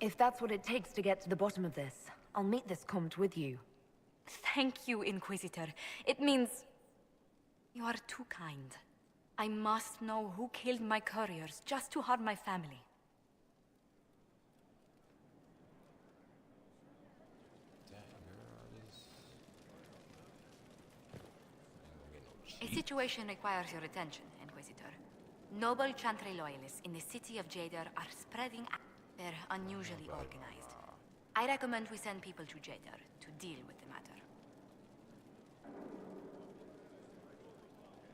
If that's what it takes to get to the bottom of this, I'll meet this Comte with you. Thank you, Inquisitor. It means... you are too kind. I must know who killed my couriers just to harm my family. A situation requires your attention, Inquisitor. Noble Chantry loyalists in the city of Jadar are spreading... They're unusually organized. I recommend we send people to Jadar to deal with the matter.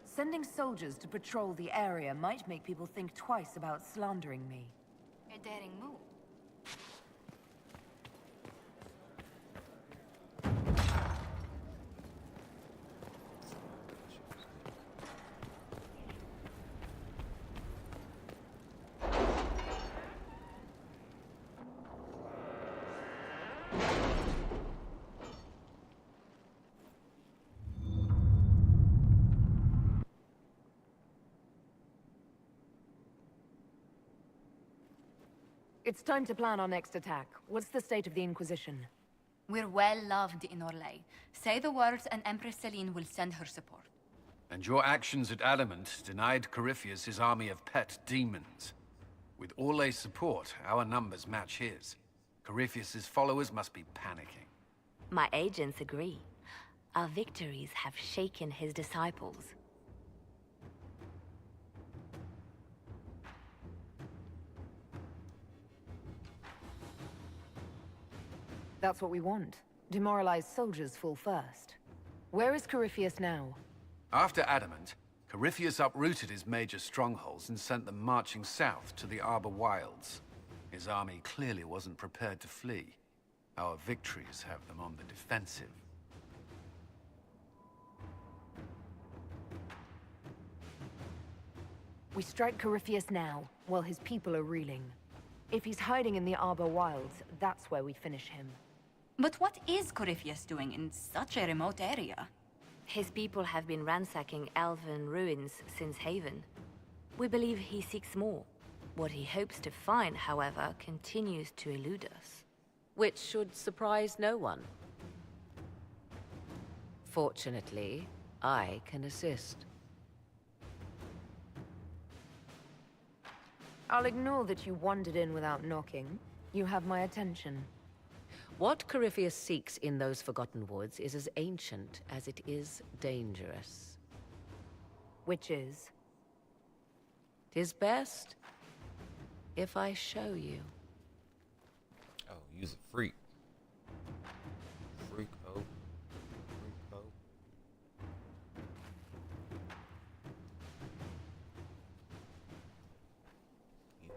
Sending soldiers to patrol the area might make people think twice about slandering me. A daring move. It's time to plan our next attack. What's the state of the Inquisition? We're well loved in Orlais. Say the words and Empress Celine will send her support. And your actions at Adamant denied Corypheus his army of pet demons. With Orlais' support, our numbers match his. Corypheus' followers must be panicking. My agents agree. Our victories have shaken his disciples. That's what we want. Demoralized soldiers fall first. Where is Corypheus now? After Adamant, Corypheus uprooted his major strongholds and sent them marching south to the Arbor Wilds. His army clearly wasn't prepared to flee. Our victories have them on the defensive. We strike Corypheus now, while his people are reeling. If he's hiding in the Arbor Wilds, that's where we finish him. But what is Corypheus doing in such a remote area? His people have been ransacking elven ruins since Haven. We believe he seeks more. What he hopes to find, however, continues to elude us. Which should surprise no one. Fortunately, I can assist. I'll ignore that you wandered in without knocking. You have my attention. What Corypheus seeks in those Forgotten Woods is as ancient as it is dangerous. Which is? 'Tis best if I show you. Oh, use a freak. Freak ho. Freak ho. You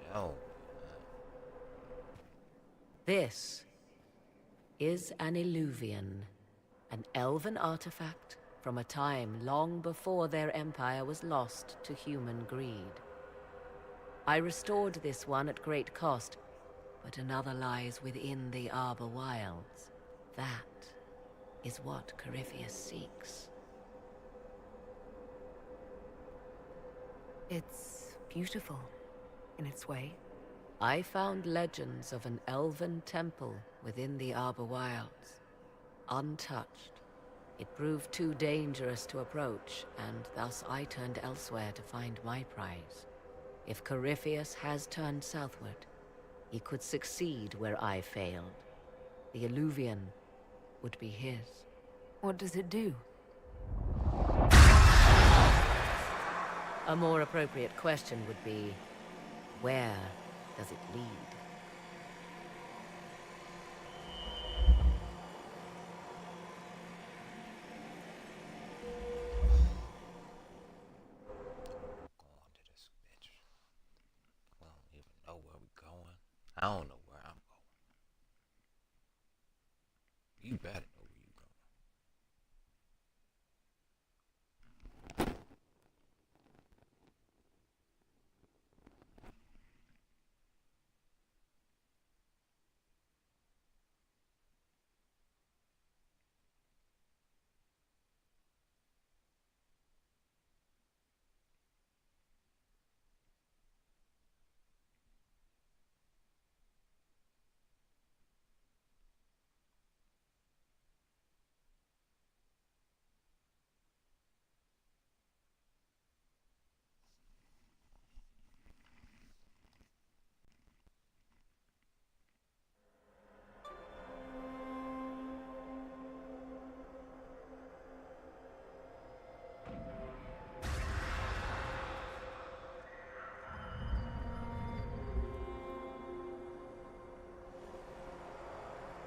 shall. This is an Illuvian, an elven artifact from a time long before their empire was lost to human greed. I restored this one at great cost, but another lies within the Arbor Wilds. That is what Corypheus seeks. It's beautiful, in its way. I found legends of an elven temple within the Arbor Wilds, untouched. It proved too dangerous to approach, and thus I turned elsewhere to find my prize. If Corypheus has turned southward, he could succeed where I failed. The Illuvian would be his. What does it do? A more appropriate question would be, where does it lead? Going to this bitch. I don't even know where we're going. I don't know where I'm going. You better know where you're going.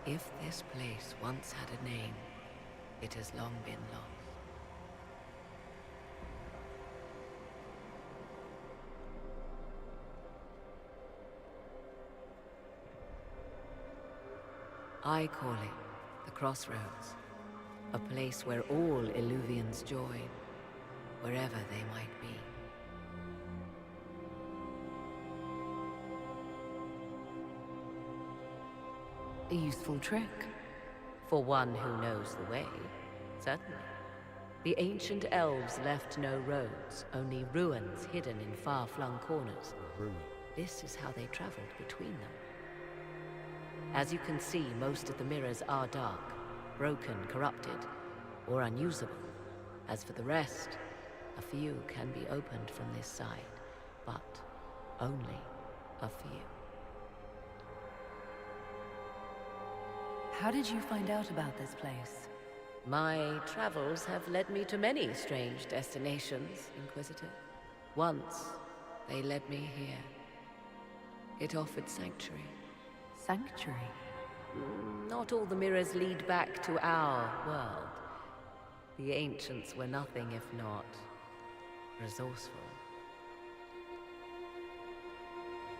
If this place once had a name, it has long been lost. I call it the Crossroads, a place where all Illuvians join, wherever they might be. A useful trick. For one who knows the way, certainly. The ancient elves left no roads, only ruins hidden in far-flung corners. This is how they traveled between them. As you can see, most of the mirrors are dark, broken, corrupted, or unusable. As for the rest, a few can be opened from this side, but only a few. How did you find out about this place? My travels have led me to many strange destinations, Inquisitor. Once, they led me here. It offered sanctuary. Sanctuary? Not all the mirrors lead back to our world. The ancients were nothing if not resourceful.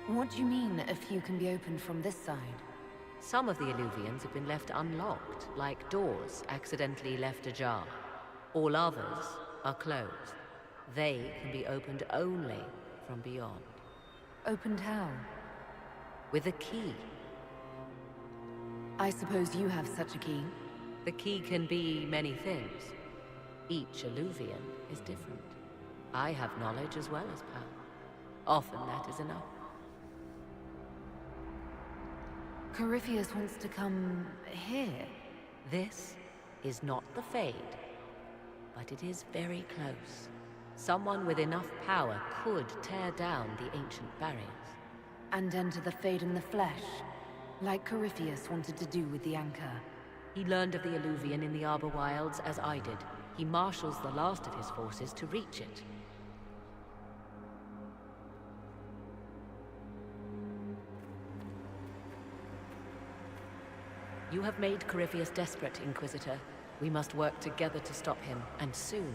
What do you mean, a few can be opened from this side? Some of the Illuvians have been left unlocked, like doors accidentally left ajar. All others are closed. They can be opened only from beyond. Opened how? With a key. I suppose you have such a key. The key can be many things. Each Illuvian is different. I have knowledge as well as power. Often that is enough. Corypheus wants to come here. This is not the Fade, but it is very close. Someone with enough power could tear down the ancient barriers. And enter the Fade in the flesh, like Corypheus wanted to do with the Anchor. He learned of the Illuvian in the Arbor Wilds as I did. He marshals the last of his forces to reach it. You have made Corypheus desperate, Inquisitor. We must work together to stop him, and soon.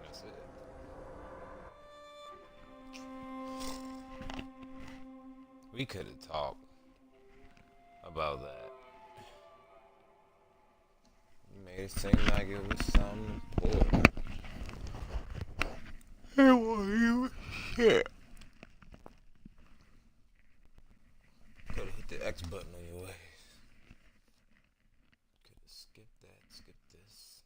That's it. We could have talked about that. You made it seem like it was something important. It wasn't even shit. Could have hit the X button on your way. Could have skipped that, skipped this.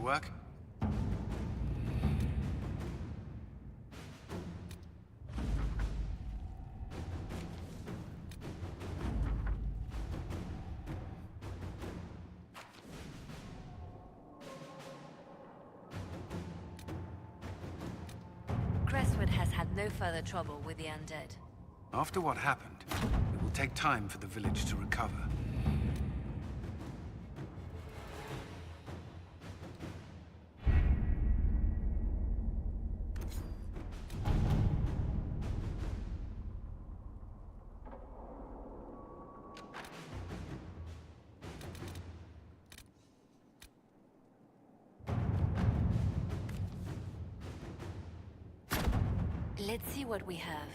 work? Crestwood has had no further trouble with the undead. After what happened, it will take time for the village to recover. Let's see what we have.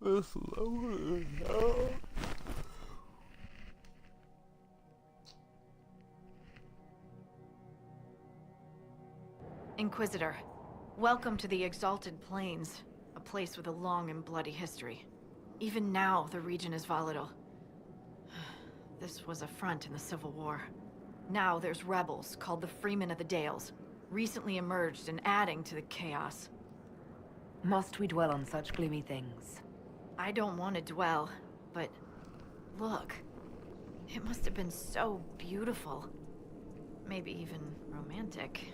It's loaded now. Inquisitor, welcome to the Exalted Plains, a place with a long and bloody history. Even now, the region is volatile. This was a front in the Civil War. Now there's rebels called the Freemen of the Dales, recently emerged and adding to the chaos. Must we dwell on such gloomy things? I don't want to dwell, but look. It must have been so beautiful. Maybe even romantic.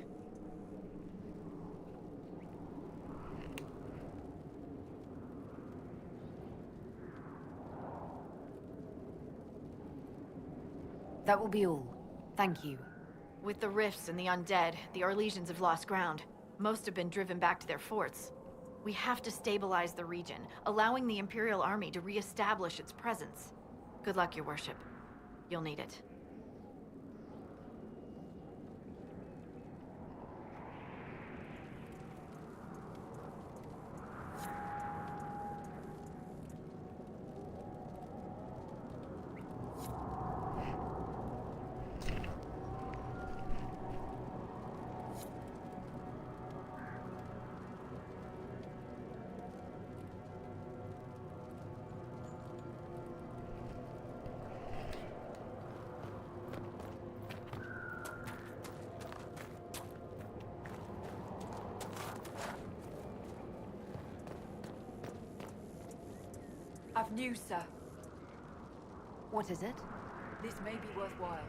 That will be all. Thank you. With the rifts and the undead, the Arlesians have lost ground. Most have been driven back to their forts. We have to stabilize the region, allowing the Imperial Army to re-establish its presence. Good luck, Your Worship. You'll need it. have news, sir. What is it? This may be worthwhile.